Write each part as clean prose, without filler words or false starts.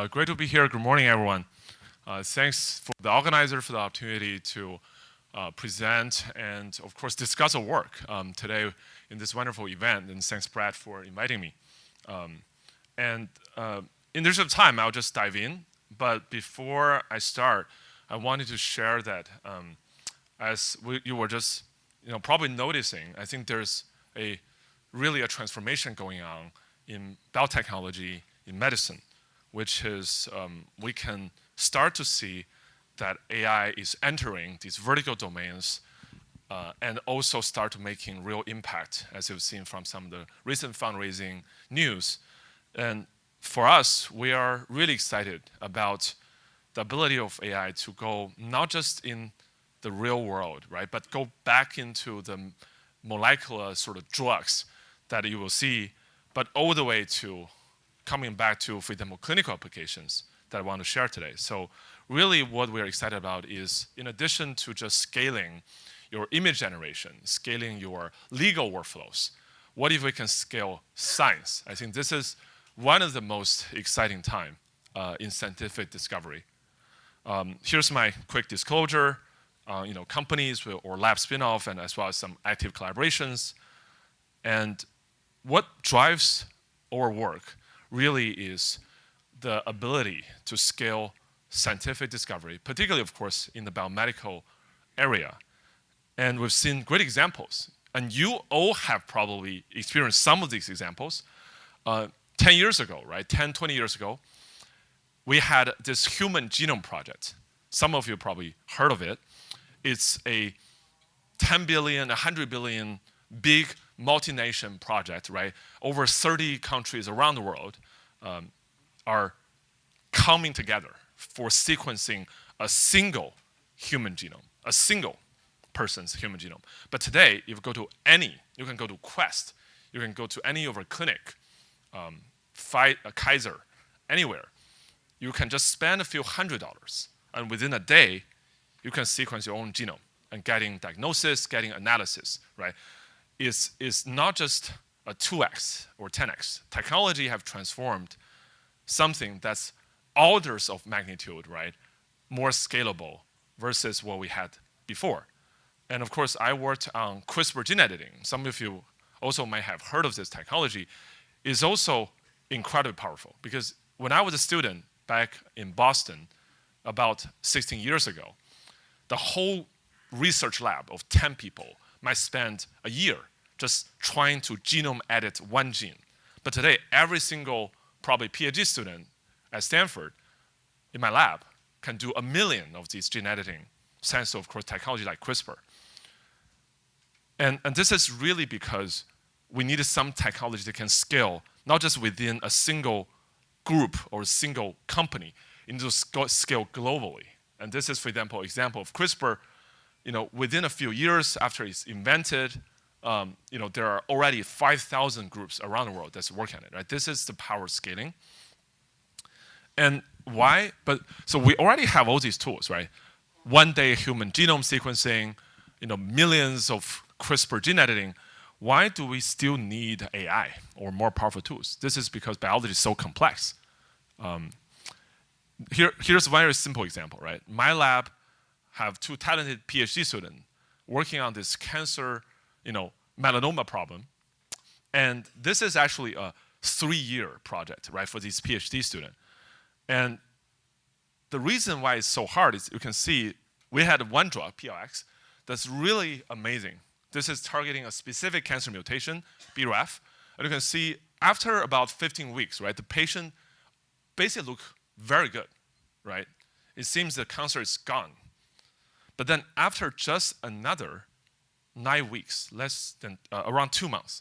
Great to be here. Good morning, everyone. Thanks for the organizer for the opportunity to present and, of course, discuss our work today in this wonderful event. And thanks, Brad, for inviting me. In the interest of time, I'll just dive in. But before I start, I wanted to share that you were just, probably noticing, I think there's really a transformation going on in biotechnology, in medicine, which is we can start to see that AI is entering these vertical domains and also start making real impact, as you've seen from some of the recent fundraising news. And for us, we are really excited about the ability of AI to go not just in the real world, right, but go back into the molecular sort of drugs that you will see, but all the way to coming back to, for example, clinical applications that I want to share today. So really what we're excited about is, in addition to just scaling your image generation, scaling your legal workflows, what if we can scale science? I think this is one of the most exciting time in scientific discovery. Here's my quick disclosure, companies or lab spin-off, and as well as some active collaborations. And what drives our work really is the ability to scale scientific discovery, particularly, of course, in the biomedical area. And we've seen great examples. And you all have probably experienced some of these examples. 10 years ago, right, 10, 20 years ago, we had this human genome project. Some of you probably heard of it. It's a 10 billion, 100 billion big multi-nation project, right? Over 30 countries around the world are coming together for sequencing a single human genome, a single person's human genome. But today, if you go to you can go to Quest, you can go to any of our clinic, Kaiser, anywhere. You can just spend a few $100s, and within a day, you can sequence your own genome and getting diagnosis, getting analysis, right? It's not just a 2x or 10x. Technology have transformed something that's orders of magnitude, right? More scalable versus what we had before. And of course, I worked on CRISPR gene editing. Some of you also might have heard of this technology. It's also incredibly powerful because when I was a student back in Boston about 16 years ago, the whole research lab of 10 people might spend a year just trying to genome edit one gene. But today, every single probably PhD student at Stanford in my lab can do 1 million of these gene editing, thanks to, of course, technology like CRISPR. And this is really because we needed some technology that can scale, not just within a single group or a single company, into scale globally. And this is, for example of CRISPR. Within a few years after it's invented, there are already 5,000 groups around the world that's working on it, right? This is the power of scaling. And why? So we already have all these tools, right? One-day human genome sequencing, millions of CRISPR gene editing. Why do we still need AI or more powerful tools? This is because biology is so complex. Here's a very simple example, right? My lab have 2 talented PhD students working on this cancer, melanoma problem. And this is actually a 3-year project, right, for this PhD student. And the reason why it's so hard is you can see we had one drug, PLX, that's really amazing. This is targeting a specific cancer mutation, BRAF. And you can see after about 15 weeks, right, the patient basically look very good, right? It seems the cancer is gone. But then after just another 9 weeks, less than around 2 months,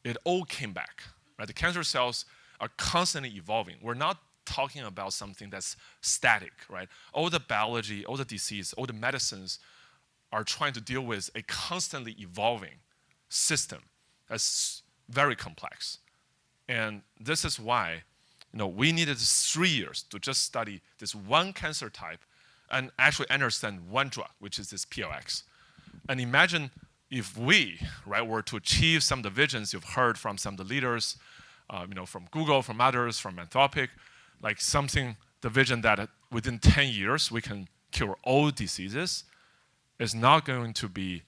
it all came back, right? The cancer cells are constantly evolving. We're not talking about something that's static, right? All the biology, all the disease, all the medicines are trying to deal with a constantly evolving system that's very complex. And this is why we needed 3 years to just study this one cancer type and actually understand one drug, which is this PLX. And imagine if we, right, were to achieve some of the visions you've heard from some of the leaders, from Google, from others, from Anthropic, like something, the vision that within 10 years we can cure all diseases, is not going to be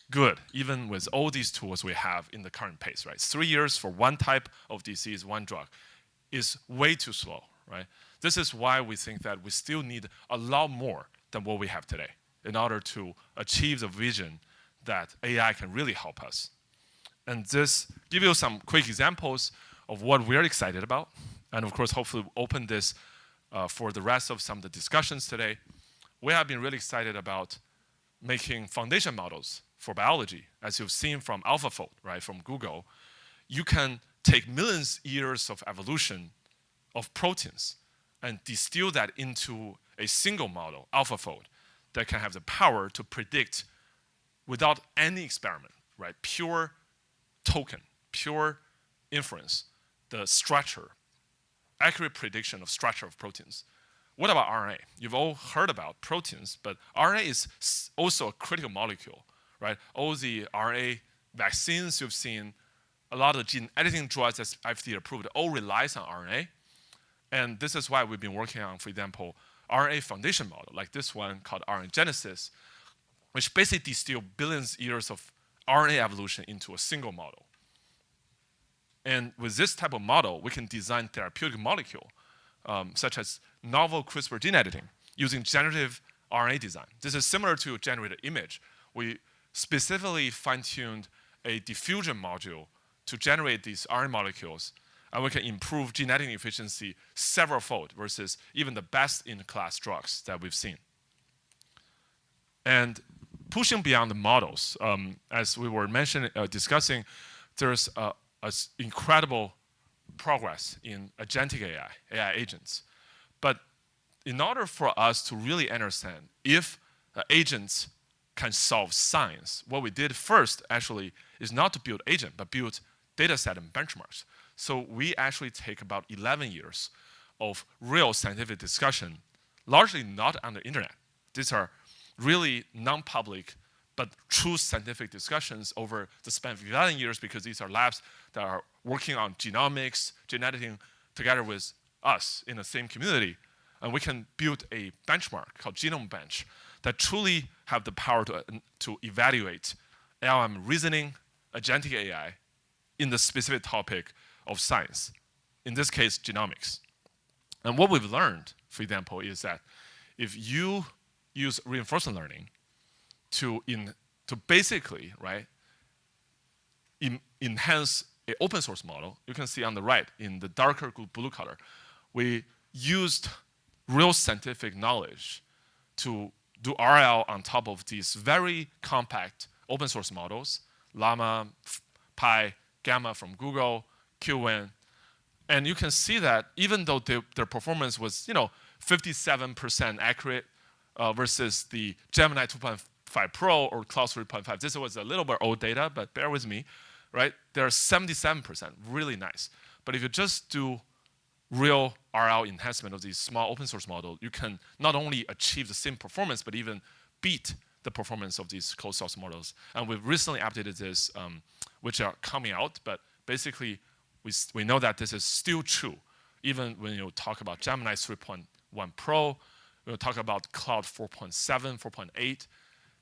good, even with all these tools we have in the current pace, right? 3 years for one type of disease, one drug, is way too slow, right? This is why we think that we still need a lot more than what we have today in order to achieve the vision that AI can really help us. And this give you some quick examples of what we're excited about. And of course, hopefully open this for the rest of some of the discussions today. We have been really excited about making foundation models for biology. As you've seen from AlphaFold, right, from Google, you can take millions of years of evolution of proteins and distill that into a single model, AlphaFold, that can have the power to predict without any experiment, right? Pure token, pure inference, the structure, accurate prediction of structure of proteins. What about RNA? You've all heard about proteins, but RNA is also a critical molecule, right? All the RNA vaccines you've seen, a lot of gene editing drugs that's FDA approved, all relies on RNA. And this is why we've been working on, for example, RNA foundation model, like this one called RNA Genesis, which basically distill billions of years of RNA evolution into a single model. And with this type of model, we can design therapeutic molecule, such as novel CRISPR gene editing using generative RNA design. This is similar to generated image. We specifically fine-tuned a diffusion module to generate these RNA molecules, and we can improve gene editing efficiency several-fold versus even the best-in-class drugs that we've seen. And pushing beyond the models, as we were discussing, there's incredible progress in agentic AI agents. But in order for us to really understand if agents can solve science, what we did first actually is not to build agent, but build data set and benchmarks. So we actually take about 11 years of real scientific discussion, largely not on the internet. These are really non-public, but true scientific discussions over the span of 11 years, because these are labs that are working on genomics, gene editing, together with us in the same community. And we can build a benchmark called Genome Bench that truly have the power to evaluate LLM reasoning, agentic AI, in the specific topic of science, in this case, genomics. And what we've learned, for example, is that if you use reinforcement learning to basically, right, enhance an open source model, you can see on the right in the darker blue color, we used real scientific knowledge to do RL on top of these very compact open source models, Llama, Pi, Gamma from Google, QN. And you can see that even though their performance was 57% accurate versus the Gemini 2.5 Pro or Cloud 3.5, this was a little bit old data, but bear with me, right? They're 77%, really nice. But if you just do real RL enhancement of these small open source models, you can not only achieve the same performance, but even beat the performance of these closed source models. And we've recently updated this, which are coming out, but basically we know that this is still true. Even when you talk about Gemini 3.1 Pro, when you talk about Cloud 4.7, 4.8,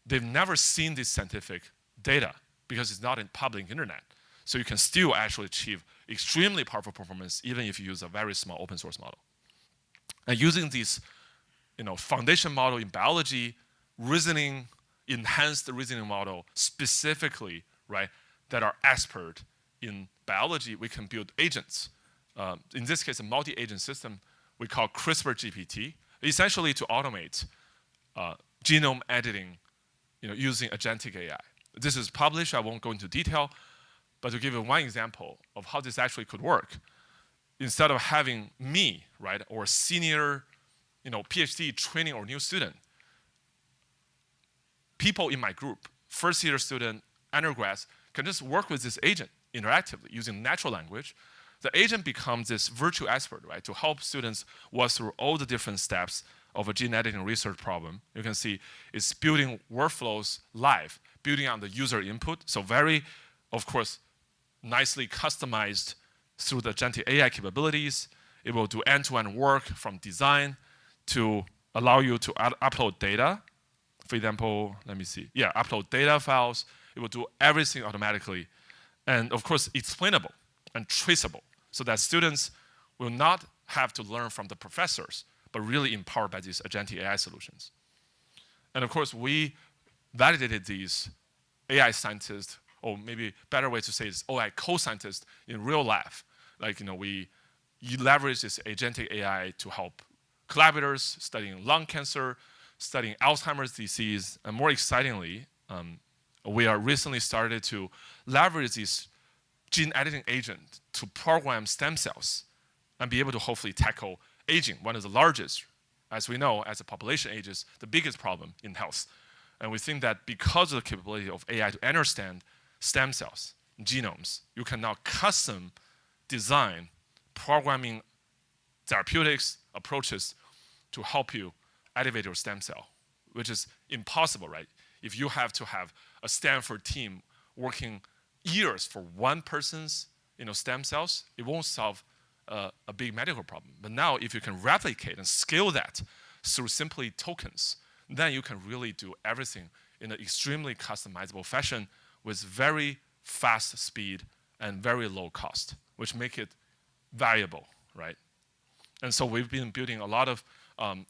they've never seen this scientific data because it's not in public internet. So you can still actually achieve extremely powerful performance even if you use a very small open source model. And using this foundation model in biology, reasoning, enhanced reasoning model specifically, right, that are expert in biology, we can build agents. In this case, a multi-agent system we call CRISPR GPT, essentially to automate genome editing using agentic AI. This is published, I won't go into detail, but to give you one example of how this actually could work, instead of having me, right, or a senior PhD training or new student, people in my group, first-year student, undergrads, can just work with this agent interactively using natural language. The agent becomes this virtual expert, right, to help students walk through all the different steps of a gene editing research problem. You can see it's building workflows live, building on the user input. So very, of course, nicely customized through the agentic AI capabilities. It will do end-to-end work from design to allow you to upload data. For example, let me see. Yeah, upload data files. It will do everything automatically. And of course, explainable and traceable so that students will not have to learn from the professors, but really empowered by these agentic AI solutions. And of course, we validated these AI scientists, or maybe better way to say is AI co-scientists in real life. Like, you leverage this agentic AI to help collaborators studying lung cancer, studying Alzheimer's disease, and more excitingly, we are recently started to leverage this gene editing agent to program stem cells and be able to hopefully tackle aging, one of the largest, as we know, as the population ages, the biggest problem in health. And we think that because of the capability of AI to understand stem cells, genomes, you can now custom design programming therapeutics approaches to help you activate your stem cell, which is impossible, right? If you have to have a Stanford team working years for one person's stem cells, it won't solve a big medical problem. But now if you can replicate and scale that through simply tokens, then you can really do everything in an extremely customizable fashion with very fast speed and very low cost, which make it valuable, right? And so we've been building a lot of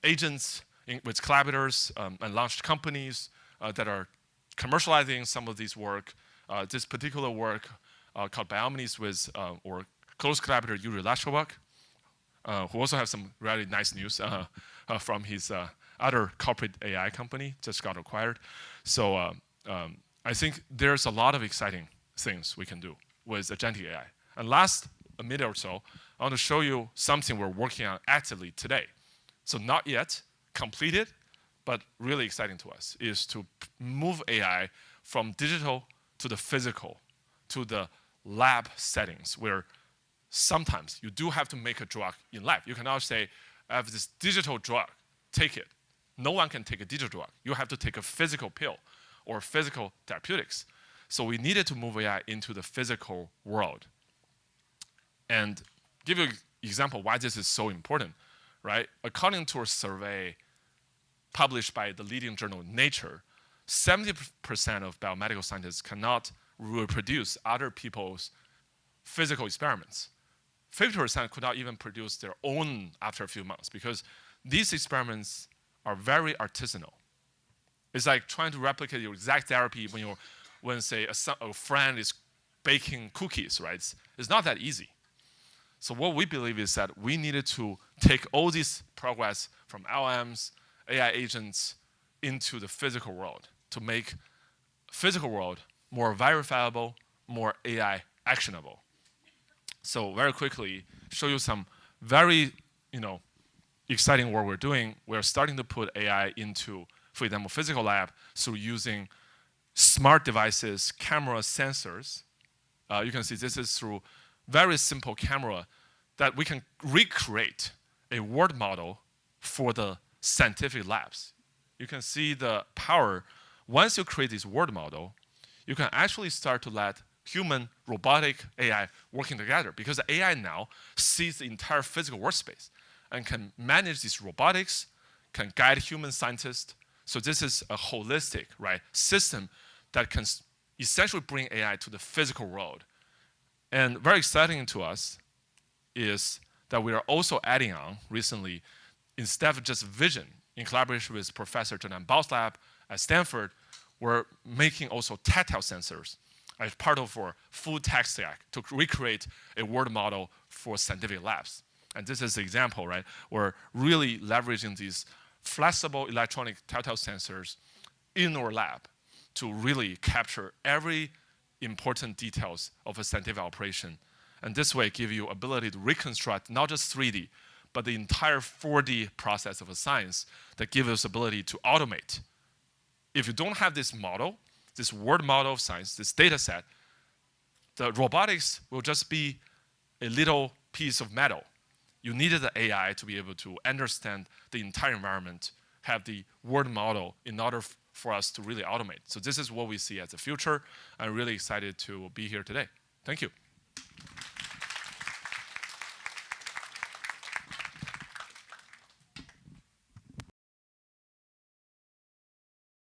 agents with collaborators and launched companies that are commercializing some of this work. This particular work called Biomnies with or close collaborator Yuri Lashkovak, who also has some really nice news from his other corporate AI company, just got acquired. So I think there's a lot of exciting things we can do with agentic AI. And last a minute or so, I want to show you something we're working on actively today. So not yet completed, but really exciting to us, is to move AI from digital to the physical, to the lab settings, where sometimes you do have to make a drug in lab. You cannot say, I have this digital drug, take it. No one can take a digital drug. You have to take a physical pill or physical therapeutics. So we needed to move AI into the physical world. And give you an example why this is so important, right? According to a survey published by the leading journal Nature, 70% of biomedical scientists cannot reproduce other people's physical experiments. 50% could not even produce their own after a few months because these experiments are very artisanal. It's like trying to replicate your exact therapy when say a friend is baking cookies, right? It's not that easy. So what we believe is that we needed to take all this progress from LMs, AI agents into the physical world to make physical world more verifiable, more AI actionable. So very quickly, show you some very exciting work we're doing. We're starting to put AI into, for example, physical lab through using smart devices, camera sensors. You can see this is through very simple camera that we can recreate a word model for the scientific labs. You can see the power. Once you create this word model, you can actually start to let human, robotic, AI working together because the AI now sees the entire physical workspace and can manage these robotics, can guide human scientists. So this is a holistic, right, system that can essentially bring AI to the physical world. And very exciting to us is that we are also adding on recently, instead of just vision, in collaboration with Professor Jonathan Bao's lab at Stanford, we're making also tactile sensors as part of our full tech stack to recreate a word model for scientific labs. And this is the example, right? We're really leveraging these flexible electronic tactile sensors in our lab to really capture every important details of a scientific operation. And this way give you ability to reconstruct not just 3D, but the entire 4D process of a science that gives us ability to automate. If you don't have this model, this word model of science, this data set, the robotics will just be a little piece of metal. You needed the AI to be able to understand the entire environment, have the word model in order for us to really automate. So this is what we see as the future. I'm really excited to be here today. Thank you.